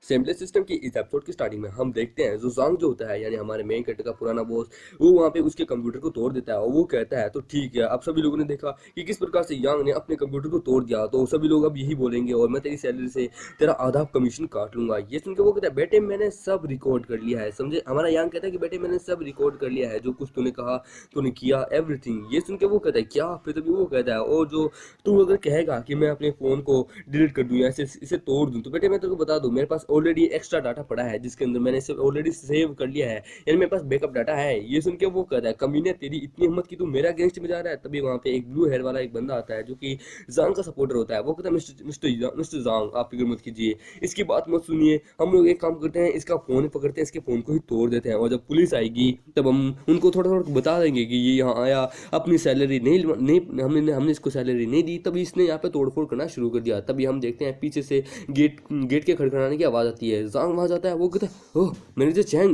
Seamless system की इस episode की स्टार्टिंग में हम देखते हैं जो ज़ांग जो होता है यानी हमारे मेन कैरेक्टर का पुराना बॉस, वो वहाँ पे उसके कंप्यूटर को तोड़ देता है और वो कहता है तो ठीक है। अब सभी लोगों ने देखा कि किस प्रकार से यांग ने अपने कंप्यूटर को तोड़ दिया, तो सभी लोग अब यही बोलेंगे और मैं तेरी सैलरी से तेरा आधा कमीशन काट लूंगा। ये सुन के वो कहता है बेटे मैंने सब रिकॉर्ड कर लिया है, समझे। हमारा यांग कहता है कि बेटे मैंने सब रिकॉर्ड कर लिया है, जो कुछ तूने कहा तूने किया एवरीथिंग। ये सुन के वो कहता है क्या, फिर तभी वो कहता है और जो तू अगर कहेगा कि मैं अपने फ़ोन को डिलीट कर दूँ या इसे तोड़ दूँ, तो बेटे मैं तेरे को बता दूँ मेरे पास ऑलरेडी एक्स्ट्रा डाटा पड़ा है जिसके अंदर मैंने इसे ऑलरेडी सेव कर लिया है, यानी मेरे पास बैकअप डाटा है। ये सुन के वो कहता है कमीने तेरी इतनी हिम्मत कि तू मेरा अगेंस्ट में जा रहा है। तभी वहाँ पे एक ब्लू हेयर वाला एक बंदा आता है जो कि जांग का सपोर्टर होता है। वो कहता है मिस्टर जांग आप फिक्र मत कीजिए, इसकी बात मत सुनिए, हम लोग एक काम करते हैं इसका फ़ोन पकड़ते हैं, इसके फ़ोन को ही तोड़ देते हैं और जब पुलिस आएगी तब हम उनको थोड़ा थोड़ा बता देंगे कि ये यहाँ आया, अपनी सैलरी नहीं हमने इसको सैलरी नहीं दी, तभी इसने यहाँ पे तोड़फोड़ करना शुरू कर दिया। तभी हम देखते हैं पीछे से गेट के खड़खड़ाने की आवाज़ आती है। जांग वहाँ जाता है, वो कहता है ओह मैनेजर चैंग,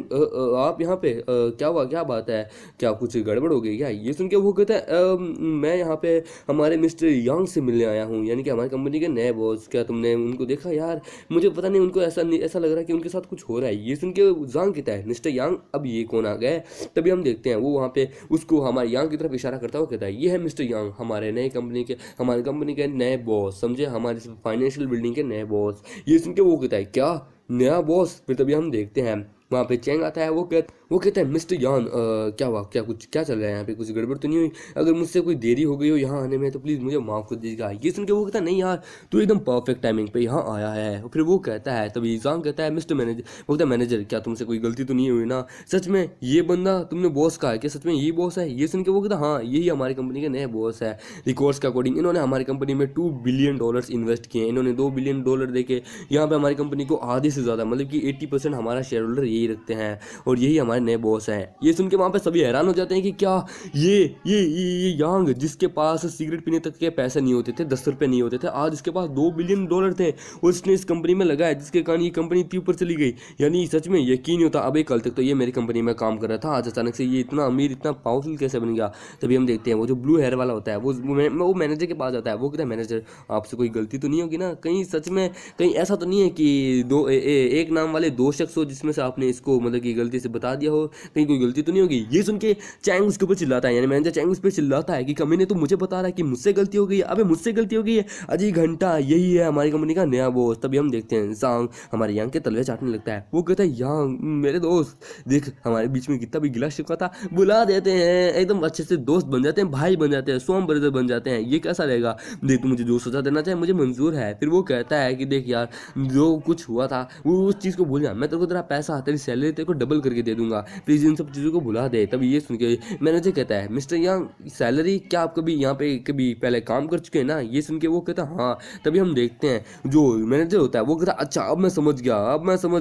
आप यहाँ पे क्या हुआ, क्या बात है, क्या कुछ गड़बड़ हो गई क्या। ये सुन के वो कहता है मैं यहाँ पे हमारे मिस्टर यांग से मिलने आया हूँ, यानी कि हमारी कंपनी के नए बॉस। क्या तुमने उनको देखा यार, मुझे पता नहीं, उनको ऐसा लग रहा है कि उनके साथ कुछ हो रहा है। ये सुन के जांग कहता है मिस्टर यांग अब ये कौन आ गए। तभी हम देखते हैं वो वहाँ पे उसको हमारे यांग की तरफ इशारा करता हुआ कहता है ये है मिस्टर यांग, हमारी कंपनी के नए बॉस, समझे, हमारी फाइनेंशियल बिल्डिंग के नए बॉस। ये सुन के वो कहता है क्या नया बॉस। फिर तभी हम देखते हैं वहाँ पे चैंग आता है। वो कहता है मिस्टर यान क्या हुआ, क्या चल रहा है यहाँ पे, कुछ गड़बड़ तो नहीं हुई, अगर मुझसे कोई देरी हो गई हो यहाँ आने में तो प्लीज़ मुझे माफ़ कर दीजिएगा। ये सुन के वो कहता है नहीं यार तू एकदम परफेक्ट टाइमिंग पे यहाँ आया है। और फिर वो कहता है तभी जांग कहता है मिस्टर मैनेजर, वो कहता है मैनेजर क्या तुमसे कोई गलती तो नहीं हुई ना, सच में ये बंदा तुमने बॉस कहा है क्या, सच में यही बॉस है। ये सुन के वो कहता है हाँ यही हमारी कंपनी के नए बॉस है। रिकॉर्ड्स के अकॉर्डिंग इन्होंने हमारी कंपनी में $2 बिलियन इन्वेस्ट किए, इन्होंने $2 बिलियन दे के यहाँ पे हमारी कंपनी को आधे से ज़्यादा मतलब कि 80% हमारा शेयर होल्डर यही रखते हैं और यही हमारे नए बॉस हैं। ये सुन के वहाँ पे सभी हैरान हो जाते हैं कि क्या ये यांग जिसके पास सिगरेट पीने तक के पैसे नहीं होते थे, 10 रुपये नहीं होते थे, आज इसके पास $2 बिलियन थे और इसने इस कंपनी में लगाया जिसके कारण ये कंपनी इतनी ऊपर चली गई। यानी सच में यकीन नहीं होता, अभी कल तक तो ये मेरी कंपनी में काम कर रहा था, आज अचानक से ये इतना अमीर इतना पावरफुल कैसे बन गया। तभी हम देखते हैं वो जो ब्लू हेयर वाला होता है वो मैनेजर के पास जाता है। वो कहता है मैनेजर आपसे कोई गलती तो नहीं होगी ना, कहीं सच में कहीं ऐसा तो नहीं है कि एक नाम वाले 2 शख्स हो जिसमें से आपने इसको मतलब कि गलती से बता दिया हो, कहीं कोई गलती तो नहीं होगी। ये सुन के चैंग उसके ऊपर चिल्लाता है, यानी मैनेजर चैंग उस पर चिल्लाता है कि कमीने तो मुझे बता रहा है कि मुझसे गलती हो गई है, अबे मुझसे गलती हो गई है, अजी घंटा यही है हमारी कंपनी का नया बॉस। तभी हम देखते हैं जांग हमारे यांग के तलवे चाटने लगता है। वो कहता है यांग मेरे दोस्त देख हमारे बीच में कितना भी गिला शिकवा था बुला देते हैं, एकदम अच्छे से दोस्त बन जाते हैं, भाई बन जाते हैं, सोम ब्रदर बन जाते हैं, ये कैसा रहेगा, देख तू मुझे जो सजा देना चाहे मुझे मंजूर है। फिर वो कहता है कि देख यार जो कुछ हुआ था वो उस चीज़ को भूल जा, मैं तेरे को तेरा पैसा तेरी सैलरी तेरे को डबल करके दे दूंगा, प्लीज़ इन सब चीज़ों को भुला दे। तभी ये सुन के मैनेजर कहता है मिस्टर यांग सैलरी क्या आप कभी यहाँ पे कभी पहले काम कर चुके हैं ना। ये सुन के वो कहता है हाँ। तभी हम देखते हैं जो मैनेजर होता है वो कहता है अच्छा अब मैं समझ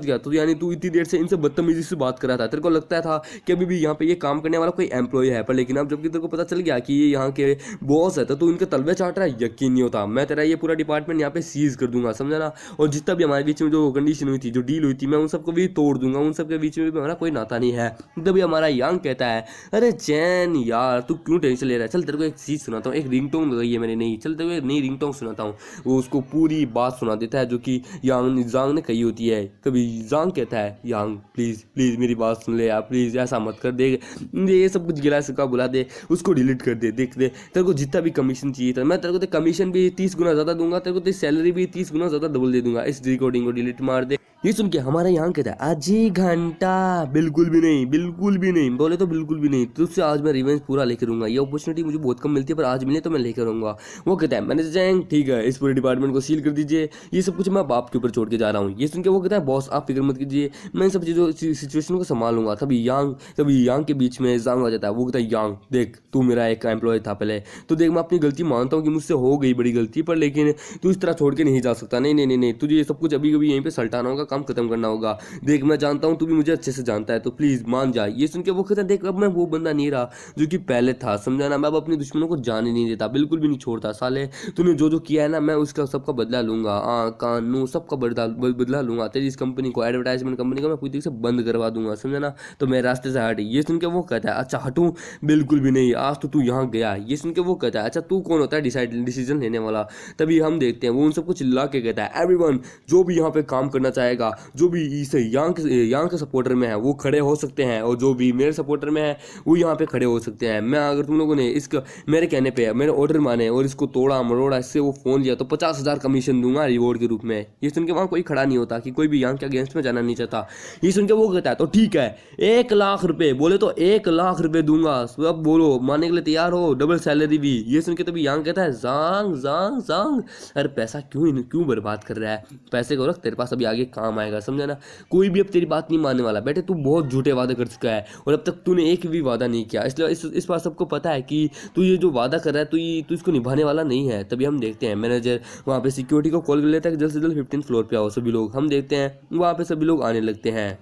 गया, तो यानी तू इतनी देर से इनसे बदतमीजी से बात कर रहा था, तेरे को लगता था कि अभी भी यहाँ पे ये काम करने वाला कोई एम्प्लॉय है, पर लेकिन अब जबकि तेरे को पता चल गया कि ये यहाँ के बॉस है तो तू इनके तलवे चाट रहा है। यकीन नहीं होता, मैं तेरा ये पूरा डिपार्टमेंट यहाँ पे सीज कर दूंगा, समझा ना, और जितना भी हमारे बीच में जो कंडीशन हुई थी, जो डील हुई थी, मैं उन सबको भी तोड़ दूंगा, उन सबके बीच में भी हमारा कोई नाता नहीं है। तभी हमारा यांग कहता है अरे चैन यार तू क्यों टेंशन ले रहा है, चल तेरे को एक चीज़ सुनाता हूँ, एक रिंगटोन लगाई है मैंने नई, चल तेरे को एक नई रिंगटोन सुनाता हूँ। वो उसको पूरी बात सुना देता है जो कि जांग ने कही होती है। तभी जांग कहता है यांग प्लीज़ मेरी बात सुन ले यार, प्लीज़ ऐसा मत कर, दे ये सब कुछ गिला सिका बुला दे, उसको डिलीट कर दे, देख दे तेरे को जितना भी कमीशन चाहिए था मैं तेरे को कमीशन भी 30 गुना ज़्यादा दूंगा, तेरे को तेरी सैलरी भी 30 गुना ज़्यादा डबल दे दूंगा, इस रिकॉर्डिंग को डिलीट मार दे। ये सुन के हमारा यहाँ कहता है अजी घंटा बिल्कुल भी नहीं, बोले तो बिल्कुल भी नहीं, तुझसे आज मैं रिवेंज पूरा लेकर रहूंगा, ये अपॉर्चुनिटी मुझे बहुत कम मिलती है पर आज मिले तो मैं लेकर रहूंगा। वो कहता है मैनेजर चैंग ठीक है इस पूरे डिपार्टमेंट को सील कर दीजिए, ये सब कुछ मैं बाप के ऊपर छोड़ के जा रहा हूँ। ये सुन के वो कहता है बॉस आप फिक्र मत कीजिए, मैं इन सब चीज़ों सिचुएशन को संभाल लूंगा। तभी यांग के बीच में जांग आ जाता है। वो कहता है यांग देख तू मेरा एक एम्प्लॉय था पहले, तो देख मैं अपनी गलती मानता हूँ कि मुझसे हो गई बड़ी गलती, पर लेकिन तू इस तरह छोड़ के नहीं जा सकता, नहीं, तुझे ये सब कुछ अभी कभी यहीं पे सल्टाना होगा, काम खत्म करना होगा। देख मैं जानता हूँ तू भी मुझे अच्छे से जानता है, तो प्लीज़ मान जा। ये सुन के वो कहता है देख अब मैं वो बंदा नहीं रहा जो कि पहले था, समझा ना, मैं अब अपने दुश्मनों को जाने नहीं देता, बिल्कुल भी नहीं छोड़ता। साले तूने जो किया है ना मैं उसका सबका बदला लूंगा, कानून सबका बदला लूंगा, तेरी इस कंपनी को एडवर्टाइजमेंट कंपनी को मैं पूरी तरीके से बंद करवा दूंगा, समझा ना, तो मैं रास्ते से हट। ये सुन के वो कहता है अच्छा हटूं, बिल्कुल भी नहीं, आज तो तू यहाँ गया। ये सुन के वो कहता है अच्छा तू कौन होता है डिसीजन लेने वाला। तभी हम देखते हैं वो उन सबको चिल्ला के कहता है एवरीवन जो भी यहाँ पे काम करना चाहेगा जाएगा, जो भी इस यांग के सपोर्टर में है वो खड़े हो सकते हैं, और जो भी मेरे सपोर्टर में है वो यहाँ पे खड़े हो सकते हैं। मैं अगर तुम लोगों ने इसका मेरे कहने पे मेरे ऑर्डर माने और इसको तोड़ा मरोड़ा, इससे वो फ़ोन लिया, तो 50,000 कमीशन दूंगा रिवॉर्ड के रूप में। ये सुन के वहाँ कोई खड़ा नहीं होता कि कोई भी यांग के अगेंस्ट में जाना नहीं चाहता। ये सुन के वो कहता है तो ठीक है, 1,00,000 रुपये, बोले तो 1,00,000 रुपये दूंगा। अब बोलो मानने के लिए तैयार हो, डबल सैलरी भी। ये सुन के तभी यांग कहता है जांग जांग जांग, अरे पैसा क्यों बर्बाद कर रहा है, पैसे को रख, तेरे पास अभी आगे काम आएगा, समझा ना। कोई भी अब तेरी बात नहीं मानने वाला बेटे, तू बहुत झूठे वादे कर चुका है और अब तक तूने एक भी वादा नहीं किया, इसलिए इस बात सबको पता है कि तू ये जो वादा कर रहा है तू इसको निभाने वाला नहीं है। तभी हम देखते हैं मैनेजर वहाँ पे सिक्योरिटी को कॉल कर लेता है कि जल्द से जल्द 15th फ्लोर पे आओ सभी लोग। हम देखते हैं वहाँ पे सभी लोग आने लगते हैं,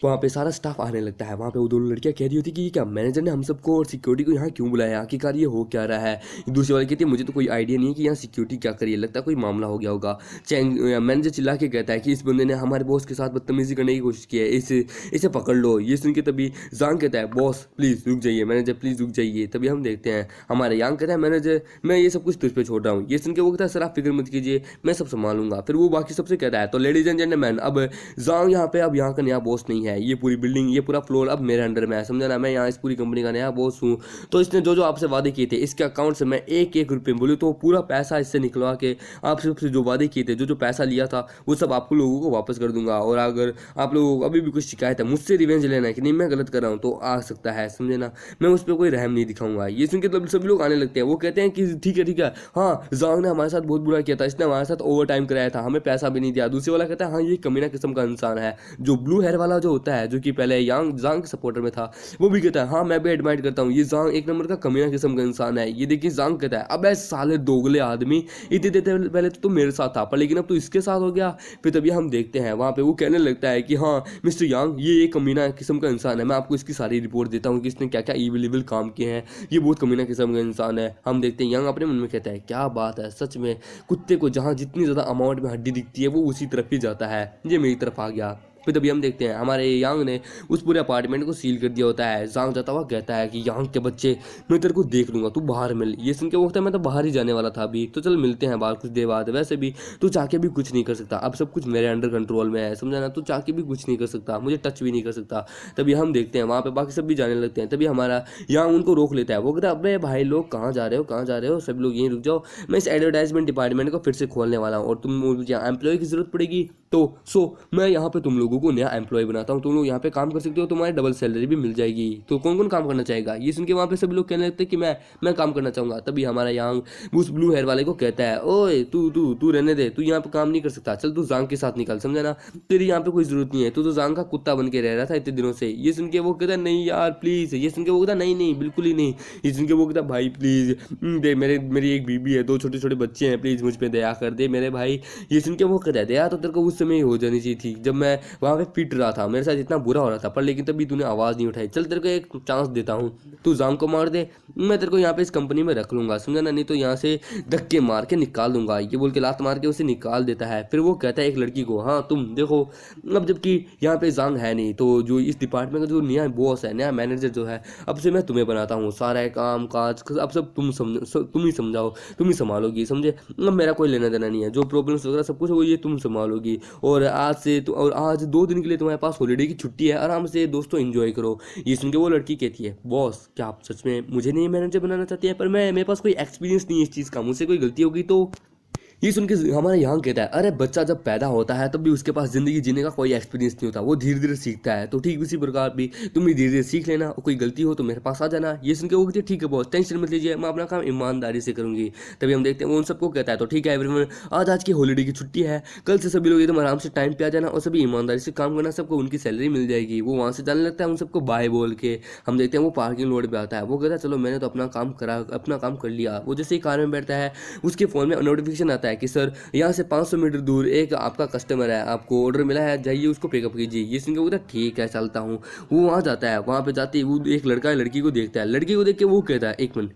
वहाँ पे सारा स्टाफ आने लगता है। वहाँ पे वो दोनों लड़कियाँ कह रही होती कि ये क्या मैनेजर ने हम सबको और सिक्योरिटी को यहाँ क्यों बुलाया, आखिरकार ये हो क्या रहा है। दूसरी वाली कहती है मुझे तो कोई आइडिया नहीं है कि यहाँ सिक्योरिटी क्या करिए, लगता है कोई मामला हो गया होगा। मैनेजर चिल्ला के कहता है कि इस बंदे ने हमारे बॉस के साथ बदतमीजी करने की कोशिश की है, इसे पकड़ लो। ये सुन के तभी जांग कहता है बॉस प्लीज़ रुक जाइए, मैनेजर प्लीज़ रुक जाइए। तभी हम देखते हैं हमारे यांग कहता है मैनेजर मैं ये सब कुछ तुझ पर छोड़ रहा हूँ। ये सुन के वो कहता है सर आप फिक्र मत कीजिए, मैं सब संभालूंगा। फिर वो बाकी सबसे कहता है तो लेडीज एंड जेंटलमैन, अब जांग यहाँ पे अब यहाँ का नया बॉस नहीं है, ये पूरी बिल्डिंग ये पूरा फ्लोर अब मेरे अंडर में है, समझा ना। मैं यहाँ इस पूरी कंपनी का नया बॉस हूँ। तो इसने जो जो आपसे वादे किए थे इसके अकाउंट से मैं 1-1 रुपये बोलूँ तो पूरा पैसा इससे निकलवा के आपसे सबसे जो वादे किए थे, जो पैसा लिया था वो सब आपको लोगों को वापस कर दूंगा। और अगर आप लोगों को अभी भी कुछ शिकायत है, मुझसे रिवेंज लेना है कि नहीं मैं गलत कर रहा हूँ, तो आ सकता है, समझे ना। मैं उस पर कोई रहम नहीं दिखाऊंगा। ये सुन के सभी लोग आने लगते हैं। वो कहते हैं कि ठीक है हाँ, जांग ने हमारे साथ बहुत बुरा किया था, इसने हमारे साथ ओवर टाइम कराया था, हमें पैसा भी नहीं दिया। दूसरे वाला कहता है हाँ ये कमीना किस्म का इंसान है। जो ब्लू हेयर वाला जो होता है, जो कि पहले जांग के सपोर्टर में था, वो भी कहता है हाँ मैं भी एडमाइट करता हूँ, ये जांग एक नंबर का कमीना किस्म का इंसान है। ये देखिए जांग कहता है अबे साले दोगले आदमी, इतने देर पहले तो मेरे साथ था पर लेकिन अब तो इसके साथ हो गया। फिर तभी हम देखते हैं वहाँ पे वो कहने लगता है कि हाँ मिस्टर यांग ये एक कमीना किस्म का इंसान है, मैं आपको इसकी सारी रिपोर्ट देता हूँ कि इसने क्या क्या इविल काम किए हैं, ये बहुत कमीना किस्म का इंसान है। हम देखते हैं यांग अपने मन में कहता है क्या बात है, सच में कुत्ते को जहाँ जितनी ज़्यादा अमाउंट में हड्डी दिखती है वो उसी तरफ ही जाता है, ये मेरी तरफ आ गया। फिर तभी हम देखते हैं हमारे यांग ने उस पूरे अपार्टमेंट को सील कर दिया होता है। जांग जाता हुआ कहता है कि यांग के बच्चे मैं तेरे को देख लूंगा, तू बाहर मिल। ये सुन के वो कहता है मैं तो बाहर ही जाने वाला था अभी, तो चल मिलते हैं बाहर कुछ देर बाद। वैसे भी तू चाह के भी कुछ नहीं कर सकता, अब सब कुछ मेरे अंडर कंट्रोल में है, समझा ना। तू चाह के भी कुछ नहीं कर सकता, मुझे टच भी नहीं कर सकता। तभी हम देखते हैं वहाँ पे बाकी सब भी जाने लगते हैं। तभी हमारा यांग उनको रोक लेता है। वो कहता है अबे भाई लोग कहाँ जा रहे हो, कहाँ जा रहे हो, सब लोग यहीं रुक जाओ, मैं इस एडवर्टाइजमेंट डिपार्टमेंट को फिर से खोलने वाला हूँ और तुम मुझे यहाँ एम्प्लॉय की जरूरत पड़ेगी तो मैं यहाँ पे तुम लोगों को नया एम्प्लॉय बनाता हूँ, तुम लोग यहाँ पे काम कर सकते हो, तुम्हारी डबल सैलरी भी मिल जाएगी। तो कौन कौन काम करना चाहेगा। ये सुन के वहाँ पे सभी लोग कहने लगते हैं कि मैं काम करना चाहूँगा। तभी हमारा यांग उस ब्लू हेयर वाले को कहता है ओए तू रहने दे, तू यहाँ पे काम नहीं कर सकता, चल तू जांग के साथ निकल, समझा ना, तेरी यहाँ पे कोई जरूरत नहीं है, तू तो जांग का कुत्ता बन के रह रहा था इतने दिनों से। ये सुन के वो कहता नहीं यार प्लीज़। ये सुन के वो कहता नहीं बिल्कुल ही नहीं। ये सुन के वो कहता भाई प्लीज़ दे, मेरी एक बीबी है, 2 छोटे छोटे बच्चे हैं, प्लीज़ मुझ पर दया कर दे मेरे भाई। ये सुन के वो कहता है दया तो तेरे को उस समय ही हो जानी चाहिए थी जब मैं वहाँ पे पिट रहा था, मेरे साथ इतना बुरा हो रहा था, पर लेकिन तभी तूने आवाज़ नहीं उठाई। चल तेरे को एक चांस देता हूँ, तू जांग को मार दे, मैं तेरे को यहाँ पे इस कंपनी में रख लूँगा, समझा ना, नहीं तो यहाँ से धक्के मार के निकाल दूंगा। ये बोल के लात मार के उसे निकाल देता है। फिर वो कहता है एक लड़की को हाँ तुम देखो, अब जबकि यहाँ पे जांग है नहीं, तो जो इस डिपार्टमेंट का जो नया बॉस है, नया मैनेजर जो है, अब से मैं तुम्हें बनाता हूँ, सारा काम काज अब सब तुम ही समझाओ, तुम ही संभालोगी, समझे। अब मेरा कोई लेना देना नहीं है, जो प्रॉब्लम्स वगैरह सब कुछ है वो ये तुम संभालोगी। और आज 2 दिन के लिए तुम्हारे पास हॉलीडे की छुट्टी है, आराम से दोस्तों एंजॉय करो। ये सुन के वो लड़की कहती है बॉस क्या आप सच में मुझे नहीं मैनेजर बनाना चाहती है, पर मेरे पास कोई एक्सपीरियंस नहीं है इस चीज़ का, मुझसे कोई गलती होगी तो। ये सुन के हमारे यहाँ कहता है अरे बच्चा जब पैदा होता है तब भी उसके पास ज़िंदगी जीने का कोई एक्सपीरियंस नहीं होता, वो धीरे धीरे सीखता है, तो ठीक उसी प्रकार भी तुम भी धीरे धीरे सीख लेना, और कोई गलती हो तो मेरे पास आ जाना। ये सुन के वो कहते हैं ठीक है बॉस टेंशन मत लीजिए, मैं अपना काम ईमानदारी से करूँगी। तभी हम देखते हैं वो उन सबको कहता है तो ठीक है एवरीवन, आज की हॉलीडे की छुट्टी है, कल से सभी लोग एकदम आराम से टाइम पे आ जाना और सभी ईमानदारी से काम करना, सबको उनकी सैलरी मिल जाएगी। वो वहाँ से जाने लगता है उन सबको बाय बोल के। हम देखते हैं वो पार्किंग लोड पे आता है, वो कहता है चलो मैंने तो अपना काम कर लिया। वो जैसे ही कार में बैठता है उसके फ़ोन में नोटिफिकेशन आता है कि सर यहाँ से 500 मीटर दूर एक आपका कस्टमर है, आपको ऑर्डर मिला है, जाइए उसको पिकअप कीजिए। ये सुन के बोलता है ठीक है चलता हूँ। वो वहाँ जाता है, वहाँ पे जाते ही वो एक लड़का लड़की को देखता है, लड़की को देख के वो कहता है एक मिनट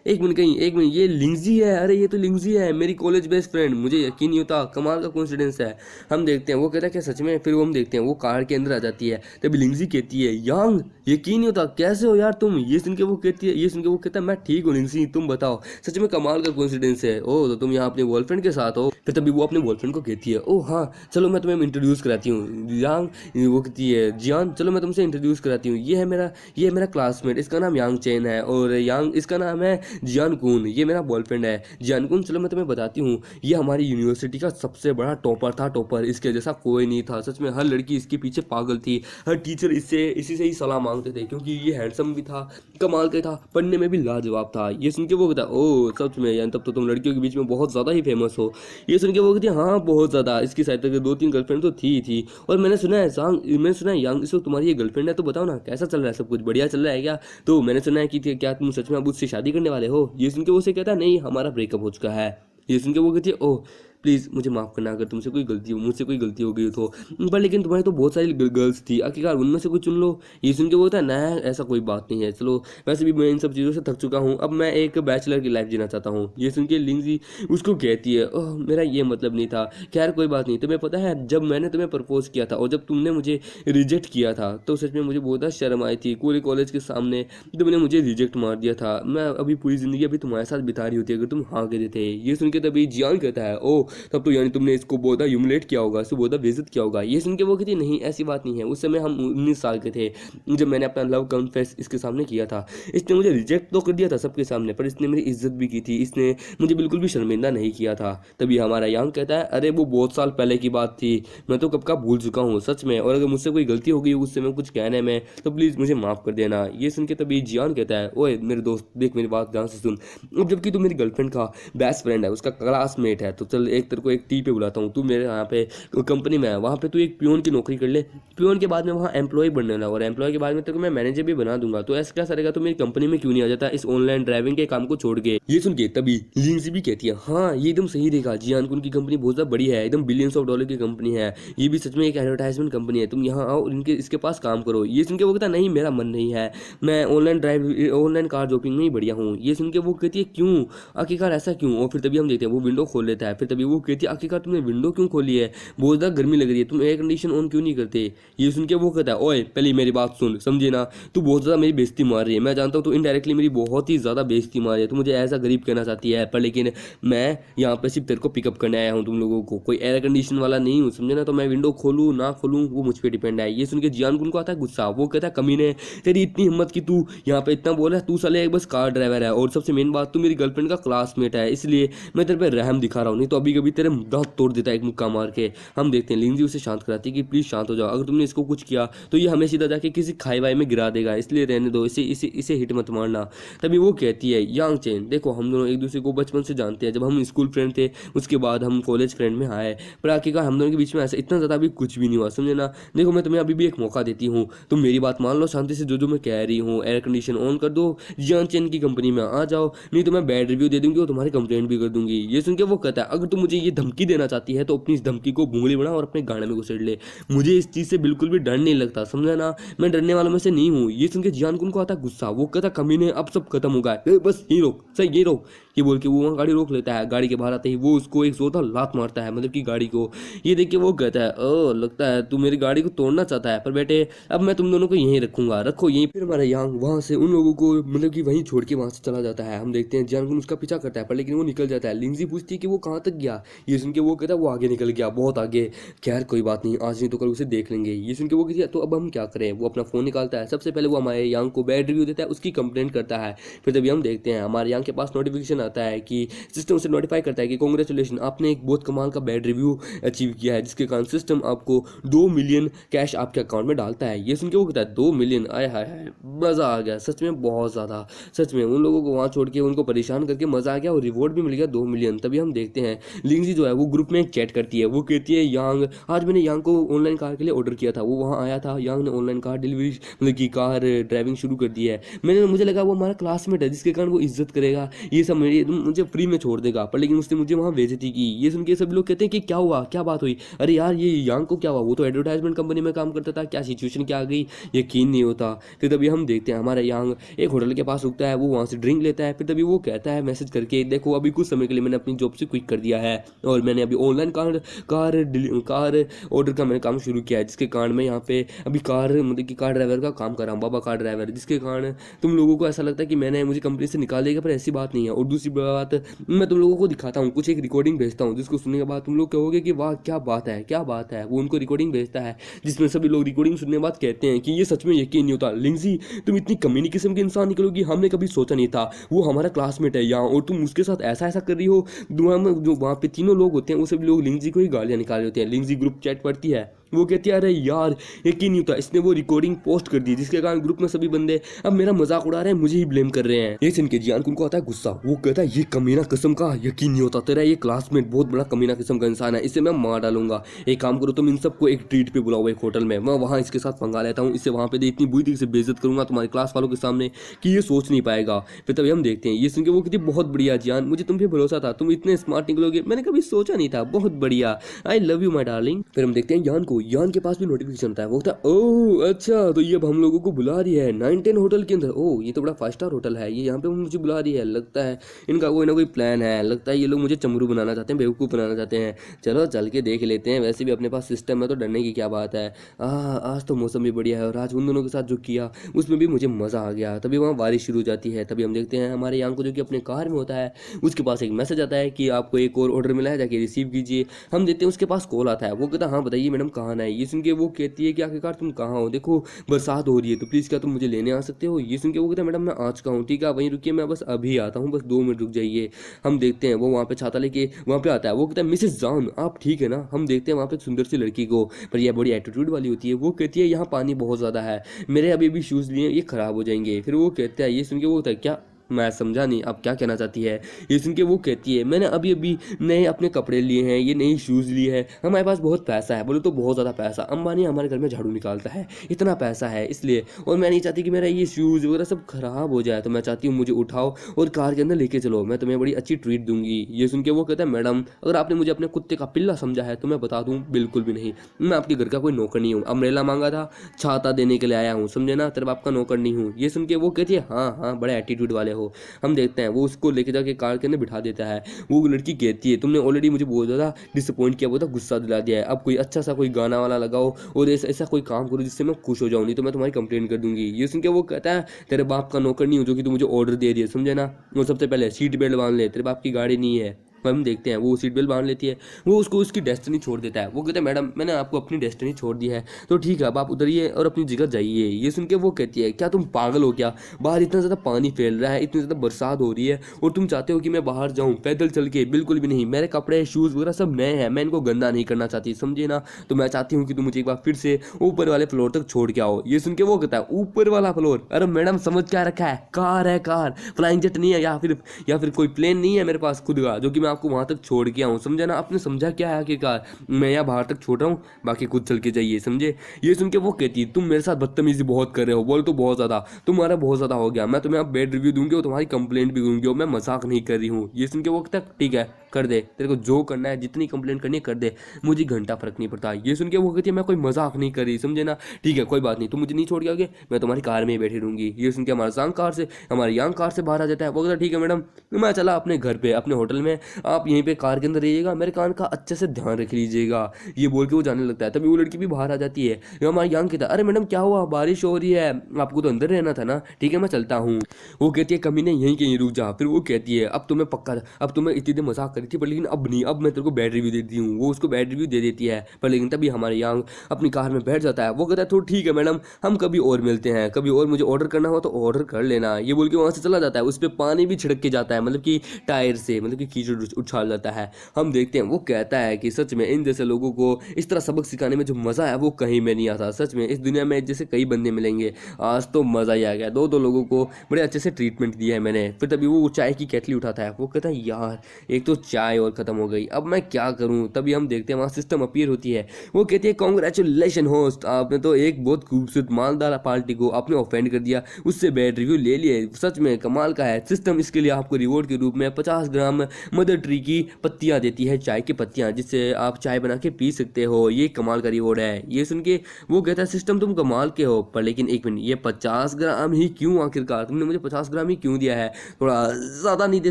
एक मिनट ये लिंगजी है, अरे ये तो लिंगजी है, मेरी कॉलेज बेस्ट फ्रेंड, मुझे यकीन नहीं होता, कमाल का कोइंसिडेंस है। हम देखते हैं वो कहता है क्या सच में, फिर वो हम देखते हैं वो कार के अंदर आ जाती है, तभी लिंगजी कहती है यांग यकीन नहीं होता, कैसे हो यार तुम, ये सुन के वो कहती है, ये सुन के वो कहता है मैं ठीक हूँ लिंगजी, तुम बताओ, सच में कमाल का कोइंसिडेंस है, ओ तो तुम यहाँ अपने बॉयफ्रेंड के साथ हो। फिर तभी वो अपने बॉयफ्रेंड को कहती है ओ हाँ चलो मैं तुम्हें इंट्रोड्यूस कराती हूँ यांग, वो कहती है जियान चलो मैं तुमसे इंट्रोड्यूस कराती हूँ, ये है मेरा क्लासमेट, इसका नाम यांग चेन है, और यांग इसका नाम है जियान कुन, ये मेरा बॉयफ्रेंड है जियान कुन, चलो मैं तुम्हें बताती हूँ, ये हमारी यूनिवर्सिटी का सबसे बड़ा टॉपर था, टॉपर, इसके जैसा कोई नहीं था, सच में हर लड़की इसके पीछे पागल थी, हर टीचर इसी से ही सलाह मांगते थे, क्योंकि ये हैंडसम भी था, कमाल का था, पढ़ने में भी लाजवाब था। ये सुन के वो कहता ओ सच में यार तब तो तुम लड़कियों के बीच में बहुत ज़्यादा ही फेमस हो। ये सुन के वो कहती है हाँ बहुत ज़्यादा, इसकी शायद तक 2-3 गर्लफ्रेंड तो थी। और मैंने सुना है यांग इस वक्त तुम्हारी ये गर्लफ्रेंड है, तो बताओ ना कैसा चल रहा है, सब कुछ बढ़िया चल रहा है क्या? तो मैंने सुना है कि क्या तुम सच में अब उससे शादी करने वाले हो? ये सुन के वो उसे कहता है नहीं हमारा ब्रेकअप हो चुका है। ये सुन के वो कहती है ओह प्लीज़ मुझे माफ़ करना अगर तुमसे कोई गलती हो, मुझसे कोई गलती हो गई तो, पर लेकिन तुम्हारी तो बहुत सारी गर्ल्स थी, आखिरकार उनमें से कोई चुन लो। ये सुन के वो होता है ना ऐसा कोई बात नहीं है, चलो वैसे भी मैं इन सब चीज़ों से थक चुका हूँ, अब मैं एक बैचलर की लाइफ जीना चाहता हूँ। ये सुन के लिंगजी उसको कहती है ओह मेरा ये मतलब नहीं था, खैर कोई बात नहीं, तुम्हें पता है जब मैंने तुम्हें प्रपोज किया था और जब तुमने मुझे रिजेक्ट किया था तो सच में मुझे बहुत शर्म आई थी, पूरे कॉलेज के सामने तुमने मुझे रिजेक्ट मार दिया था, मैं अभी पूरी ज़िंदगी अभी तुम्हारे साथ बिता रही होती अगर तुम हाँ कहते थे। ये सुन के तभी जियान कहता है ओ तब तो यानी तुमने इसको बहुत ह्यूमिलेट किया होगा, इसको बहुत बेइज्जत किया होगा। ये सुन के वो कहती नहीं ऐसी बात नहीं है, उस समय हम 19 साल के थे जब मैंने अपना लव कन्फेस इसके सामने किया था, इसने मुझे रिजेक्ट तो कर दिया था सबके सामने, पर इसने मेरी इज्जत भी की थी, इसने मुझे बिल्कुल भी शर्मिंदा नहीं किया था। तभी हमारा यांग कहता है अरे वो बहुत साल पहले की बात थी, मैं तो कब का भूल चुका हूँ सच में, और अगर मुझसे कोई गलती हो गई उस समय कुछ कहने में तो प्लीज़ मुझे माफ़ कर देना। ये सुन के तभी जियान कहता है ओए मेरे दोस्त देख मेरी बात ध्यान से सुन, अब जबकि तू मेरी गर्लफ्रेंड का बेस्ट फ्रेंड है, उसका क्लासमेट है, तो चल एक तेरे को एक टी पे बुलाता हूँ, तू मेरे यहाँ पे कंपनी में है, वहाँ पे तू एक पियोन की नौकरी कर ले, पियोन के बाद में वहाँ एम्प्लॉय बनने वाला, और एम्प्लॉय के बाद में तेरे को मैं मैनेजर भी बना दूंगा, तो ऐसा क्या सरेगा तो मेरी कंपनी में क्यों नहीं आ जाता इस ऑनलाइन ड्राइविंग के काम को छोड़ के। ये सुन के तभी लिंगजी भी कहती है हाँ ये एकदम सही देखा, जियान कुन की कंपनी बहुत ज़्यादा बड़ी है, एकदम बिलियंस ऑफ डॉलर की कंपनी है, ये भी सच में एक एडवर्टाइजमेंट कंपनी है, तुम यहाँ आओ और इसके पास काम करो। ये सुन के वो कहता नहीं मेरा मन नहीं है, मैं ऑनलाइन कार जॉबिंग में ही बढ़िया हूँ। ये सुन के वो कहती है क्यों, आखिरकार ऐसा क्यों? और फिर तभी हम देखते हैं वो विंडो खोल लेता है, फिर तभी वो कहती है आखिरकार तुमने विंडो क्यों खोली है, बहुत ज़्यादा गर्मी लग रही है, तुम एयर कंडीशन ऑन क्यों नहीं करते? ये सुन के वो कहता है ओए पहले मेरी बात सुन, समझे ना, तू बहुत ज़्यादा मेरी बेइज्जती मार रही है, मैं जानता हूँ तू इनडायरेक्टली मेरी बहुत ही ज़्यादा बेइज्जती मार रही है, तू मुझे ऐसा गरीब कहना चाहती है, पर लेकिन मैं यहाँ पे सिर्फ तेरे को पिकअप करने आया हूँ, तुम लोगों को कोई एयर कंडीशन वाला नहीं हूँ, समझे ना, तो मैं विंडो खोलूँ ना खोलूँ वो मुझ पर डिपेंड है। ये सुन के जियान कुन को आता है गुस्सा, वो कहता है कमीने तेरी इतनी हिम्मत कि तू यहाँ पे इतना बोल रहा है, तू साले एक बस कार ड्राइवर है, और सबसे मेन बात तू मेरी गर्लफ्रेंड का क्लासमेट है, इसलिए मैं तेरे पे रहम दिखा रहा हूँ, नहीं तो अभी कभी तेरे दांत तोड़ देता है एक मुक्का मार के। हम देखते हैं लिंगजी उसे शांत कराती है कि प्लीज़ शांत हो जाओ, अगर तुमने इसको कुछ किया तो ये हमें सीधा जाके किसी खाई वाई में गिरा देगा, इसलिए रहने दो, इसे हिट मत मारना। तभी वो कहती है यांग चेन देखो हम दोनों एक दूसरे को बचपन से जानते हैं, जब हम स्कूल फ्रेंड थे उसके बाद हम कॉलेज फ्रेंड में आए, पर आखिरकार हम दोनों के बीच में ऐसा इतना ज़्यादा अभी कुछ भी नहीं हुआ, समझे ना। देखो मैं तुम्हें अभी भी एक मौका देती हूँ, तुम मेरी बात मान लो शांति से, जो मैं कह रही हूँ, एयर कंडीशन ऑन कर दो, यांग चेन की कंपनी में आ जाओ, नहीं तो मैं बैड रिव्यू दे दूंगी और तुम्हारी कंप्लेंट भी कर दूंगी। ये सुन के वो कहता है अगर तुम मुझे ये धमकी देना चाहती है तो अपनी इस धमकी को भूंगली बना और अपने गाने में घुसेड़ ले, मुझे इस चीज़ से बिल्कुल भी डर नहीं लगता, समझा ना, मैं डरने वालों में से नहीं हूँ। ये सुन के जियान कुन को आता गुस्सा, वो कहता कमीने अब सब खत्म हो गया, बस यही रोक सही यही रोक, ये बोल के वो वहाँ गाड़ी रोक लेता है। गाड़ी के बाहर आते ही वो उसको एक जोरदार लात मारता है, मतलब कि गाड़ी को। ये देख के वो कहता है ओ लगता है तू मेरी गाड़ी को तोड़ना चाहता है, पर बेटे अब मैं तुम दोनों को यहीं रखूंगा, रखो यहीं। फिर हमारा यांग वहाँ से उन लोगों को मतलब कि वहीं छोड़ के वहाँ से चला जाता है। हम देखते हैं जियान कुन उसका पीछा करता है, पर लेकिन वो निकल जाता है। लिंगजी पूछती है कि वो कहाँ तक गया, ये सुन के वो कहता है वो आगे निकल गया, बहुत आगे, खैर कोई बात नहीं, आज नहीं तो कल उसे देख लेंगे। ये सुन के वो कहती है तो अब हम क्या करें। वो अपना फ़ोन निकालता है, सबसे पहले वो हमारे यांग को बैड रिव्यू देता है, उसकी कंप्लेंट करता है। फिर तभी हम देखते हैं हमारे यांग के पास नोटिफिकेशन आता है कि सिस्टम उसे नोटिफाई करता है कि कांग्रेचुलेशन आपने एक बहुत कमाल का बैड रिव्यू अचीव किया है, जिसके कारण सिस्टम आपको 2 मिलियन कैश आपके अकाउंट में डालता है। ये सुन के वो कहता है 2 मिलियन, आय हाय हाय मज़ा आ गया सच में, बहुत ज़्यादा, सच में उन लोगों को वहाँ छोड़ के उनको परेशान करके मज़ा आ गया और रिवॉर्ड भी मिल गया 2 मिलियन। तभी हम देखते हैं लिंगजी जो है वो ग्रुप में एक चैट करती है, वो कहती है यांग, आज मैंने यांग को ऑनलाइन कार के लिए ऑर्डर किया था, वो वहाँ आया था, यांग ने ऑनलाइन कार डिलीवरी मतलब की कार ड्राइविंग शुरू कर दी है। मुझे लगा वो हमारा क्लासमेट है जिसके कारण वो इज्जत करेगा, ये सब मुझे फ्री में छोड़ देगा, पर लेकिन उसने मुझे वहाँ बेइज्जती की। ये सुन के सभी लोग कहते हैं कि क्या हुआ, क्या बात हुई, अरे यार ये यांग को क्या हुआ, वो तो एडवर्टाइजमेंट कंपनी में काम करता था, क्या सिचुएशन क्या आ गई, यकीन नहीं होता। फिर तभी हम देखते हैं हमारा यांग एक होटल के पास रुकता है, वो वहाँ से ड्रिंक लेता है, फिर तभी वो कहता है मैसेज करके, देखो अभी कुछ समय के लिए मैंने अपनी जॉब से क्विट कर दिया है और मैंने अभी ऑनलाइन कार ऑर्डर का मैंने काम शुरू किया है, जिसके कारण मैं यहाँ पे अभी मतलब कि कार ड्राइवर का काम कर रहा हूँ, बाबा कार ड्राइवर, जिसके कारण तुम लोगों को ऐसा लगता है कि मुझे कंपनी से निकाल देगा, पर ऐसी बात नहीं है। और दूसरी बात, मैं तुम लोगों को दिखाता हूँ, कुछ एक रिकॉर्डिंग भेजता हूँ जिसको सुनने के बाद तुम लोग कहोगे कि वाह क्या बात है, क्या बात है। वो उनको रिकॉर्डिंग भेजता है जिसमें सभी लोग रिकॉर्डिंग सुनने के बाद कहते हैं कि ये सच में यकीन नहीं होता, लिंगजी तुम इतनी कमीनी किस्म के इंसान निकलोगी, हमने कभी सोचा नहीं था, वो हमारा क्लासमेट है यहाँ और तुम उसके साथ ऐसा ऐसा कर रही हो। जो वहाँ पे तीनों लोग होते हैं वो सभी लोग लिंगजी को ही गालियाँ निकाल रहे होते हैं। लिंगजी ग्रुप चैट पढ़ती है, वो कहती है अरे यार यकीन नहीं होता, इसने वो रिकॉर्डिंग पोस्ट कर दी जिसके कारण ग्रुप में सभी बंदे अब मेरा मजाक उड़ा रहे हैं, मुझे ही ब्लेम कर रहे हैं। ये सुन के जियान को आता है गुस्सा, वो कहता है ये कमीना किस्म का, यकीन नहीं होता तेरा ये क्लासमेट बहुत बड़ा कमीना किस्म का इंसान है, इसे मैं मार डालूंगा। एक काम करो तुम इन सबको एक ट्रीट पे बुलाओ एक होटल में, मैं वहाँ इसके साथ पंगा लेता हूँ, इसे वहाँ पे इतनी बुरी तरीके से बेइज्जत करूंगा तुम्हारे क्लास वालों के सामने कि ये सोच नहीं पाएगा। फिर तभी हम देखते हैं ये सुन के वो कहती बहुत बढ़िया जियान, मुझे तुम पे भरोसा था, तुम इतने स्मार्ट निकलोगे, मैंने कभी सोचा नहीं था, बहुत बढ़िया, I love you my darling. फिर हम देखते हैं यान को, यान के पास भी नोटिफिकेशन आता है, वो कहता है ओह अच्छा तो ये अब हम लोगों को बुला रही है 9-10 होटल के अंदर, ओह ये तो बड़ा 5 स्टार होटल है, ये यहाँ पे मुझे बुला रही है, लगता है इनका कोई ना कोई प्लान है, लगता है ये लोग मुझे चमरू बनाना चाहते हैं, बेवकूफ़ बनाना चाहते हैं, चलो चल के देख लेते हैं, वैसे भी अपने पास सिस्टम है तो डरने की क्या बात है। आज तो मौसम भी बढ़िया है और आज उन दोनों के साथ जो किया उसमें भी मुझे मज़ा आ गया। तभी वहाँ बारिश शुरू हो जाती है, तभी हम देखते हैं हमारे यहाँ को जो कि अपने कार में होता है उसके पास एक मैसेज आता है कि आपको एक और ऑर्डर मिला है, जाके रिसीव कीजिए। हम देखते हैं उसके पास कॉल आता है, वो कहता है हाँ बताइए मैडम कहाँ है। ये सुन के वो कहती है कि आखिरकार तुम कहाँ हो, देखो बरसात हो रही है तो प्लीज़ क्या तुम मुझे लेने आ सकते हो। ये सुन के वो कहता है मैडम मैं आज का हूँ, ठीक है वहीं रुकिए, मैं बस अभी आता हूँ, बस 2 मिनट रुक जाइए। हम देखते हैं वो वहाँ पे छाता लेके वहाँ पे आता है, वो कहता है मिसेस जॉन आप ठीक है ना। हम देखते हैं वहाँ पे एक सुंदर सी लड़की को, पर यह बड़ी एटीट्यूड वाली होती है, वो कहती है यहाँ पानी बहुत ज़्यादा है, मेरे अभी भी शूज़ लिए ये ख़राब हो जाएंगे। फिर वो कहता है, ये सुन के वो होता है क्या, मैं समझा नहीं आप क्या कहना चाहती है। ये सुन के वो कहती है मैंने अभी अभी नए अपने कपड़े लिए हैं, ये नई शूज़ लिए हैं, हमारे पास बहुत पैसा है। बोले तो बहुत ज़्यादा पैसा, अंबानी हमारे घर में झाड़ू निकालता है, इतना पैसा है इसलिए, और मैं नहीं चाहती कि मेरा ये शूज़ वगैरह सब ख़राब हो जाए, तो मैं चाहती हूँ मुझे उठाओ और कार के अंदर लेके चलो, मैं तुम्हें बड़ी अच्छी ट्रीट दूंगी। ये सुन के वो कहता है मैडम अगर आपने मुझे अपने कुत्ते का पिल्ला समझा है तो मैं बता दूँ बिल्कुल भी नहीं, मैं आपके घर का कोई नौकर नहीं हूँ, अम्ब्रेला मांगा था छाता देने के लिए आया हूँ, समझे ना, तेरे बाप का नौकर नहीं हूँ। ये सुन के वो कहती है हाँ हाँ बड़े एटीट्यूड वाले हो। हम देखते हैं वो उसको लेके जाके कार के अंदर बिठा देता है। वो लड़की कहती है तुमने ऑलरेडी मुझे बहुत ज़्यादा डिसअपॉइंट किया, बहुत गुस्सा दिला दिया है, अब कोई अच्छा सा कोई गाना वाला लगाओ और ऐसा कोई काम करो जिससे मैं खुश हो जाऊँ, नहीं तो मैं तुम्हारी कंप्लेन कर दूंगी। ये सुन के वो कहता है तेरे बाप का नौकर नहीं हूँ जो कि तू मुझे ऑर्डर दे रही है, समझे ना। वो सबसे पहले सीट बेल्ट बांध ले, तेरे बाप की गाड़ी नहीं है। हम देखते हैं वो सीट बेल्ट बांध लेती है, वो उसको उसकी डेस्टिनी छोड़ देता है। वो कहते हैं मैडम मैंने आपको अपनी डेस्टिनी छोड़ दी है तो ठीक है अब आप उतरिए और अपनी जगह जाइए। ये सुन के वो कहती है क्या तुम पागल हो क्या, बाहर इतना ज़्यादा पानी फैल रहा है, इतनी ज़्यादा बरसात हो रही है और तुम चाहते हो कि मैं बाहर जाऊँ पैदल चल के, बिल्कुल भी नहीं, मेरे कपड़े शूज़ वगैरह सब नए हैं, मैं इनको गंदा नहीं करना चाहती, समझे ना। तो मैं चाहती हूँ कि तुम मुझे एक बार फिर से ऊपर वाले फ्लोर तक छोड़ के आओ। ये सुन के वो कहता है ऊपर वाला फ्लोर, अरे मैडम समझ क्या रखा है, कार है कार, फ्लाइंग जेट नहीं है, या फिर कोई प्लेन नहीं है मेरे पास खुद का जो कि मैं आपको वहाँ तक छोड़ के आऊँ, समझा ना। आपने समझा क्या है आखिरकार, मैं यहाँ बाहर तक छोड़ रहा हूँ, बाकी खुद चल के जाइए, समझे। ये सुन के वो कहती है तुम मेरे साथ बदतमीजी बहुत कर रहे हो, बोल तो बहुत ज़्यादा, तुम्हारा बहुत ज़्यादा हो गया, मैं तुम्हें अब बैड रिव्यू दूंगी और तुम्हारी कंप्लेंट भी दूंगी और मैं मजाक नहीं कर रही हूँ। ये सुन के वो कहता है ठीक है कर दे, तेरे को जो करना है जितनी कंप्लेंट करनी है कर दे, मुझे घंटा फर्क नहीं पड़ता। ये सुन के वो कहती है मैं कोई मजाक नहीं कर रही, समझे ना, ठीक है कोई बात नहीं, तुम मुझे नहीं छोड़ के आओगे, मैं तुम्हारी कार में ही बैठी रहूंगी। ये सुन के हमारी यांग कार से बाहर आ जाता है। वो कहता है ठीक है मैडम, मैं चला अपने घर पे अपने होटल में, आप यहीं पे कार के अंदर रहिएगा, मेरे कान का अच्छे से ध्यान रख लीजिएगा। ये बोल के वो जाने लगता है। तभी वो लड़की भी बाहर आ जाती है। हमारी यांग कहता है अरे मैडम क्या हुआ, बारिश हो रही है, आपको तो अंदर रहना था ना, ठीक है मैं चलता हूँ। वो कहती है कमीने यहीं कहीं रुक जा। फिर वो कहती है अब तुम्हें इतनी देर मजाक करी थी पर लेकिन अब नहीं, अब मैं तेरे को बैड रिव्यू देती हूँ। वो उसको बैड रिव्यू दे देती है, पर लेकिन तभी हमारे यांग अपनी कार में बैठ जाता है। वो कहता है तो ठीक है मैडम, हम कभी और मिलते हैं, कभी और मुझे ऑर्डर करना हो तो ऑर्डर कर लेना। ये बोल के वहाँ से चला जाता है। उस पर पानी भी छिड़क के जाता है, मतलब कि टायर से, मतलब कि कीचड़ उछाल जाता है। हम देखते हैं वो कहता है कि सच में इन जैसे लोगों को इस तरह सबक सिखाने में जो मज़ा है वो कहीं में नहीं आता। सच में इस दुनिया में जैसे कई बंदे मिलेंगे, आज तो मज़ा ही आ गया। दो दो लोगों को बड़े अच्छे से ट्रीटमेंट दिया है मैंने। फिर तभी वो चाय की केटली उठाता है, वो कहता है यार एक तो चाय और ख़त्म हो गई, अब मैं क्या करूँ। तभी हम देखते हैं वहाँ सिस्टम अपीयर होती है। वो कहती है कॉन्ग्रेचुलेशन होस्ट, आपने तो एक बहुत खूबसूरत मालदार पार्टी को आपने ऑफेंड कर दिया, उससे बैड रिव्यू ले लिए, सच में कमाल का है। सिस्टम इसके लिए आपको रिवॉर्ड के रूप में 50 ग्राम मदर ट्री की पत्तियां देती है, चाय की पत्तियां, जिससे आप चाय बना के पी सकते हो। ये कमाल का रिवॉर्ड है। ये सुन के वो कहता है सिस्टम तुम कमाल के हो, पर लेकिन एक मिनट, ये 50 ग्राम ही क्यों, आखिरकार तुमने मुझे 50 ग्राम ही क्यों दिया है, थोड़ा ज़्यादा नहीं दे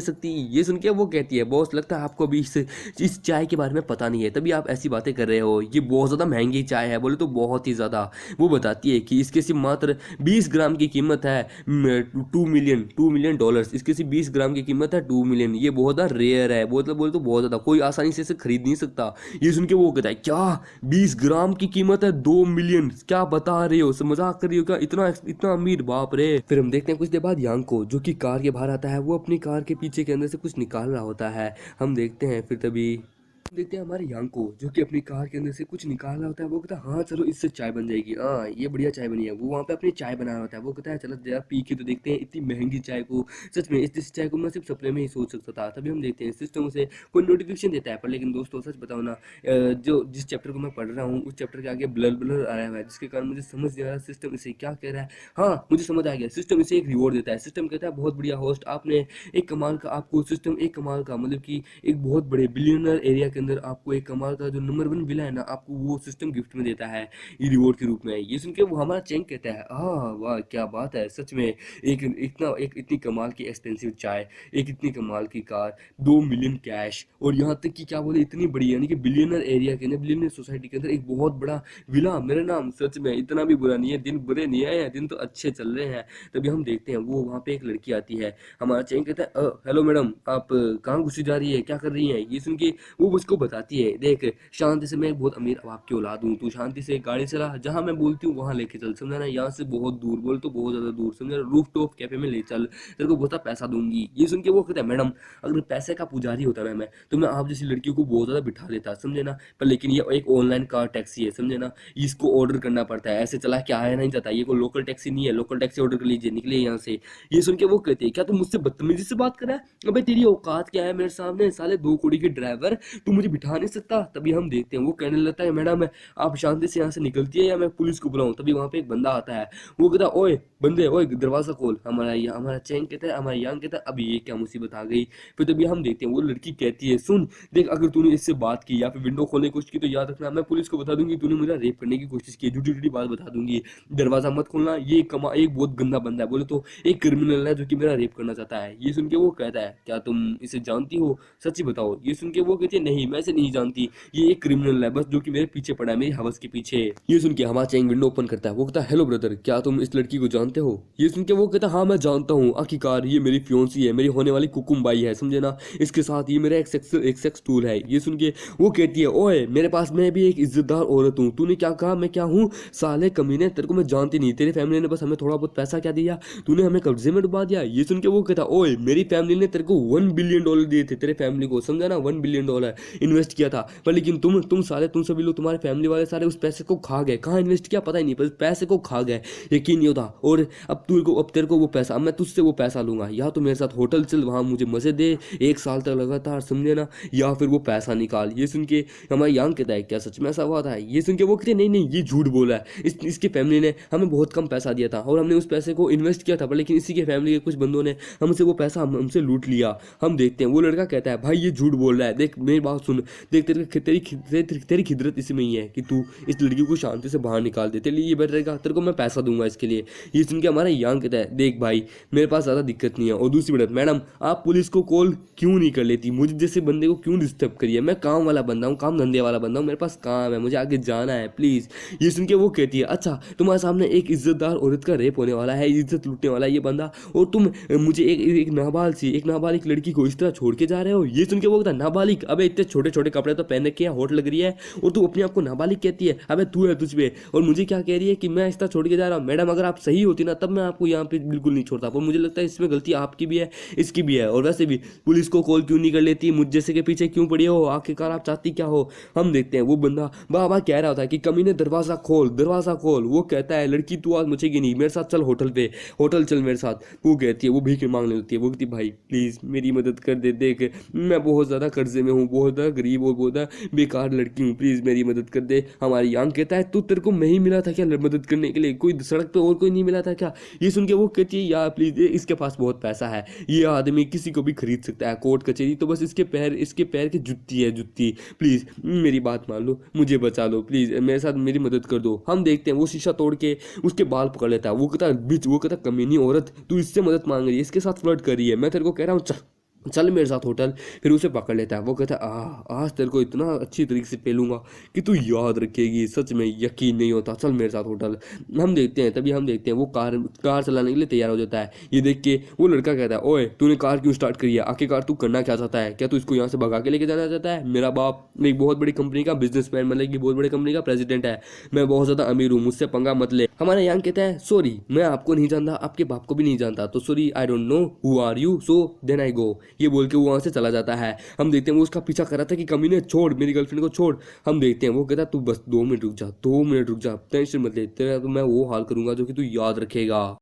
सकती। ये सुन के वो कहती है बॉस लगता है आपको भी इस चाय के बारे में पता नहीं है, तभी आप ऐसी बातें कर रहे हो, ये बहुत ज़्यादा महंगी चाय है। बोले तो बहुत ही ज़्यादा। वो बताती है कि इसके सिर्फ मात्र 20 ग्राम की कीमत है 2 मिलियन डॉलर्स। इसकी सिर्फ 20 ग्राम की कीमत है 2 मिलियन। ये बहुत ज़्यादा रेयर है, बोले तो बहुत ज़्यादा, कोई आसानी से इसे खरीद नहीं सकता। ये सुन के वो कहता है क्या 20 ग्राम की कीमत है 2 मिलियन, क्या बता रहे हो, मजाक कर रही हो क्या, इतना इतना अमीर, बाप रे। फिर हम देखते हैं कुछ देर बाद यांग को, जो कि कार के बाहर आता है। वो अपनी कार के पीछे के अंदर से कुछ निकाल रहा होता है। हम देखते हैं फिर तभी देखते हैं हमारे यांग को, जो कि अपनी कार के अंदर से कुछ निकाल रहा होता है। वो कहता है हाँ चलो इससे चाय बन जाएगी, हाँ ये बढ़िया चाय बनी है। वो वहाँ पे अपनी चाय बना रहा होता है। वो कहता है चलो जरा पी के तो देखते हैं इतनी महंगी चाय को, सच में इस चाय को मैं सिर्फ सपने में ही सोच सकता था। तभी हम देखते हैं सिस्टम से कोई नोटिफिकेशन देता है। पर लेकिन दोस्तों सच बताओ ना, जो जिस चैप्टर को मैं पढ़ रहा हूँ उस चैप्टर के आगे ब्लर ब्लर आया हुआ है, जिसके कारण मुझे समझ नहीं आ रहा सिस्टम इसे क्या कह रहा है। हाँ मुझे समझ आ गया, सिस्टम इसे एक रिवॉर्ड देता है। सिस्टम कहता है बहुत बढ़िया होस्ट, आपने एक कमाल का, आपको सिस्टम एक कमाल का, मतलब कि एक बहुत बड़े बिलियनर एरिया के अंदर आपको एक कमाल का जो नंबर 1 विला है ना, आपको वो सिस्टम गिफ्ट में देता है ये रिवॉर्ड के रूप में। ये सुन के वो हमारा चेंग कहता है वाह क्या बात है, सच में एक इतनी कमाल की एक्सपेंसिव चाय, एक इतनी कमाल की कार, 2 मिलियन कैश, और यहाँ तक कि क्या बोले इतनी बड़ी, यानी कि बिलियनर एरिया के अंदर, बिलियनर सोसाइटी के अंदर एक बहुत बड़ा विला मेरा नाम। सच में इतना भी बुरा नहीं है, दिन बुरे नहीं आए हैं, दिन तो अच्छे चल रहे हैं। तभी हम देखते हैं वो वहाँ पे एक लड़की आती है। हमारा चेंग कहता है हेलो मैडम, आप कहाँ घुसी जा रही है, क्या कर रही हैं। ये सुन के वो उसको बताती है देख शांति से, मैं एक बहुत अमीर बाप की औलाद हूँ, तू शांति से गाड़ी चला, जहाँ मैं बोलती हूँ वहाँ लेके चल, समझा ना, यहाँ से बहुत दूर, बोल तो बहुत ज़्यादा दूर, समझा, रूफ टॉप कैफे में ले चल, तेरे को बहुत पैसा दूंगी। ये सुन के वो कहता है मैडम अगर पैसे का पुजारी होता ना मैं, तो मैं आप जैसी लड़कियों को बहुत ज़्यादा बिठा देता, समझे ना। पर लेकिन ये एक ऑनलाइन कार टैक्सी है, समझे ना, इसको ऑर्डर करना पड़ता है, ऐसे चला के आया नहीं जाता, ये कोई लोकल टैक्सी नहीं है, लोकल टैक्सी ऑर्डर कर लीजिए, निकले यहाँ से। ये सुन के वो कहते हैं क्या तुम मुझसे बदतमीजी से बात कर रहा है, अबे तेरी औकात क्या है मेरे सामने, साले 2 करोड़ के ड्राइवर, तू मुझे बिठा नहीं सकता। तभी हम देखते हैं वो कहने लगता है मैडम आप शांति से यहाँ से निकलती है या मैं पुलिस को बुलाऊं। तभी वहाँ पे एक बंदा आता है, वो कहता है ओए बंदे, ओए दरवाजा खोल। हमारा चैंग कहता है, हमारा यांग कहता है अभी ये क्या मुसीबत आ गई। फिर तभी हम देखते हैं वो लड़की कहती है सुन देख, अगर तूने इससे बात की या फिर विंडो खोलने की कोशिश की तो याद रखना मैं पुलिस को बता दूंगी तूने मुझे रेप करने की कोशिश की, झूठी झूठी बात बता दूंगी, दरवाजा मत खोलना, ये एक बहुत गंदा बंदा है, बोले तो एक क्रिमिनल है जो कि मेरा रेप करना चाहता है। ये सुन के वो कहता है क्या तुम इसे जानती हो, सच्ची बताओ। ये सुन के वो कहती है नहीं मैं इसे नहीं जानती, ये एक क्रिमिनल है बस, जो कि मेरे पीछे पड़ा है, मेरी हवस के पीछे। ये सुन के हमारा चैंग विंडो ओपन करता है। वो कहता है हेलो ब्रदर, क्या तुम इस लड़की को जानते हो। ये सुन के वो कहता है हाँ मैं जानता हूँ, आखिरकार ये मेरी फियोंसी है, मेरी होने वाली कुकुमबाई है, समझे ना, इसके साथ ये मेरा एक सेक्स टूल है। ये सुन के वो कहती है ओए मेरे पास मैं भी एक इज्जतदार औरत हूँ, तूने क्या कहा, मैं क्या हूँ, साले कमीने, तेरे को मैं जानती नहीं, तेरी फैमिली ने बस हमें थोड़ा बहुत पैसा क्या दिया, तूने हमें कब्जे में डुबा दिया। ये सुन के वो कहता ओए मेरी फैमिली ने तेरे को $1 बिलियन दिए थे, तेरे फैमिली को, समझा ना, $1 बिलियन इन्वेस्ट किया था, पर लेकिन तुम साले, तुम सभी लोग, तुम्हारे फैमिली वाले सारे उस पैसे को खा गए, कहाँ इन्वेस्ट किया पता ही नहीं, पर पैसे को खा गए, यकीन नहीं होता। और अब तेरे को वो पैसा, अब मैं तुझसे वो पैसा लूंगा, या तो मेरे साथ होटल चल, वहाँ मुझे मजे दे 1 साल तक लगातार, समझे ना, या फिर वो पैसा निकाल। ये सुन के हमारा यांग कहता है क्या सच में ऐसा हुआ था। ये सुन के वो कहते नहीं नहीं ये झूठ बोला है, इसके फैमिली ने हमें बहुत कम पैसा दिया था और हमने उस पैसे को इन्वेस्ट किया था, पर लेकिन इसी के फैमिली के कुछ बंदों ने हमसे वो पैसा हमसे लूट लिया। हम देखते हैं वो लड़का कहता है भाई ये झूठ बोल रहा है, देख मेरी बात सुन, देख तेरी खिदरत इसमें ही है कि तू इस लड़की को शांति से बाहर निकाल दे, तेरे लिए ये बेटर रहेगा, तेरे को मैं पैसा दूंगा इसके लिए। ये सुन के हमारा यांग कहता है देख भाई मेरे पास ज़्यादा दिक्कत नहीं है, और दूसरी बात मैडम आप पुलिस को कॉल क्यों नहीं कर लेती, मुझे जैसे बंदे को क्यों डिस्टर्ब करिए, मैं काम वाला बंदा हूँ, काम धंधे वाला बंदा हूँ, मेरे पास काम है, मुझे आगे जाना है प्लीज़। ये सुन के वो कहती है अच्छा तुम्हारे सामने एक इज्जतदार औरत का रेप होने वाला है, इज्जत लूटने वाला है ये बंदा, और तुम मुझे एक नाबालिग लड़की को इस तरह छोड़ के जा रहे हो। ये सुन के वो कहता नाबालिग, अबे इतने छोटे छोटे कपड़े तो पहन रखे हैं, होट लग रही है, और तू अपने आप को नाबालिग कहती है। अबे तू है तुझ पे, और मुझे क्या कह रही है कि मैं रिश्ता छोड़ के जा रहा हूँ। मैडम अगर आप सही होती ना तब मैं आपको यहाँ पे बिल्कुल नहीं छोड़ता, पर मुझे लगता है इसमें गलती आपकी भी है, इसकी भी है। और वैसे भी पुलिस को कॉल क्यों नहीं कर लेती, मुझ जैसे के पीछे क्यों पड़ी हो, आखिरकार आप चाहती क्या हो। हम देखते हैं वो बंदा बाबा कह रहा होता है कि कमीने दरवाजा खोल, दरवाजा खोल। वो कहता है लड़की तू आज मुझे नहीं, मेरे साथ चल होटल पे, होटल चल मेरे साथ। वो कहती है, वो भीख मांगने लगती है, वो कहती भाई प्लीज़ मेरी मदद कर दे, देख मैं बहुत ज़्यादा कर्जे में हूँ, बहुत ज़्यादा गरीब और बहुत ज़्यादा बेकार लड़की हूँ, प्लीज़ मेरी मदद कर दे। हमारी यांग कहता है तू तेरे को मैं ही मिला था क्या मदद करने के लिए, कोई सड़क पे और कोई नहीं मिला था क्या। ये सुन के वो कहती है यार प्लीज़, इसके पास बहुत पैसा है, ये आदमी किसी को भी खरीद सकता है, कोर्ट कचहरी तो बस इसके पैर की जुत्ती है, जुत्ती। प्लीज़ मेरी बात मान लो, मुझे बचा लो प्लीज़, मेरे साथ मेरी मदद कर दो। हम देखते हैं वो शीशा तोड़ के उसके बाल पकड़ लेता है। वो कहता है बिच, वो कहता कमीनी औरत, तू इससे मदद मांग रही है, इसके साथ फ्लर्ट कर रही है, मैं तेरे को कह रहा हूँ चल चल मेरे साथ होटल। फिर उसे पकड़ लेता है। वो कहता है आज तेरे को इतना अच्छी तरीके से पेलूंगा कि तू याद रखेगी, सच में यकीन नहीं होता, चल मेरे साथ होटल। हम देखते हैं तभी हम देखते हैं वो कार चलाने के लिए तैयार हो जाता है। ये देख के वो लड़का कहता है ओए तूने कार क्यों स्टार्ट करी है, आखिरकार तू करना क्या चाहता है, क्या तू इसको यहाँ से भगा के लेके जाना चाहता है। मेरा बाप एक बहुत बड़ी कंपनी का बिजनेसमैन, मतलब कि बहुत बड़ी कंपनी का प्रेसिडेंट है, मैं बहुत ज़्यादा अमीर हूँ, मुझसे पंगा मत ले। हमारा यांग कहता है सॉरी मैं आपको नहीं जानता, आपके बाप को भी नहीं जानता, तो sorry I don't know who are you, so then I go. ये बोल के वो वहाँ से चला जाता है। हम देखते हैं वो उसका पीछा कर रहा था कि कमीने छोड़ मेरी गर्लफ्रेंड को छोड़। हम देखते हैं वो कहता है तू बस 2 मिनट रुक जा, 2 मिनट रुक जा, टेंशन मत ले, तेरा तो मैं वो हाल करूंगा जो कि तू याद रखेगा।